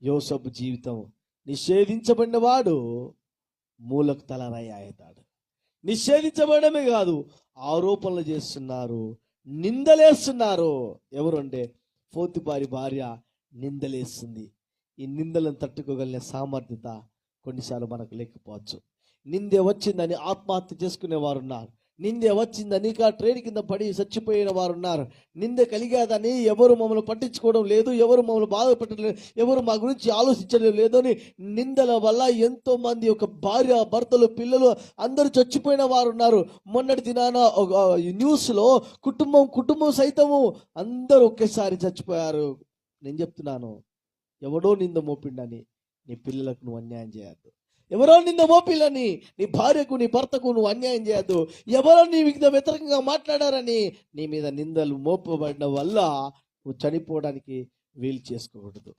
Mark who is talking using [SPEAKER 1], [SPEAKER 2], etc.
[SPEAKER 1] యోసేపు జీవితం నిషేధించబడిన వాడు మూలకు తలరాయి అవుతాడు. నిషేధించబడమే కాదు, ఆరోపణలు చేస్తున్నారు, నిందలేస్తున్నారు. ఎవరు అంటే పోతిఫారు భార్య నిందలేస్తుంది. ఈ నిందలను తట్టుకోగలిగిన సామర్థ్యత కొన్నిసార్లు మనకు లేకపోవచ్చు. నిందే వచ్చిందని ఆత్మహత్య చేసుకునే వారు ఉన్నారు. నిందే వచ్చిందని ట్రైన్ కింద పడి చచ్చిపోయిన వారు ఉన్నారు. నిందె కలిగేదని ఎవరు మమ్మల్ని పట్టించుకోవడం లేదు, ఎవరు మమ్మల్ని బాధపెట్టడం లేదు, ఎవరు మా గురించి ఆలోచించడం లేదు అని నిందల వల్ల ఎంతో మంది ఒక భార్య, భర్తలు, పిల్లలు అందరూ చచ్చిపోయిన వారు ఉన్నారు. మొన్నటి దినాన న్యూస్లో కుటుంబం సైతము అందరూ ఒకేసారి చచ్చిపోయారు. నేను చెప్తున్నాను, ఎవడో నింద మోపిండని నీ పిల్లలకు నువ్వు అన్యాయం చేయద్దు. ఎవరో నింద మోపిల్లని నీ భార్యకు, నీ భర్తకు నువ్వు అన్యాయం చేయద్దు. ఎవరో నీ మీద వ్యతిరేకంగా మాట్లాడారని నీ మీద నిందలు మోపబడిన వల్ల నువ్వు చనిపోవడానికి వీలు చేసుకోకూడదు.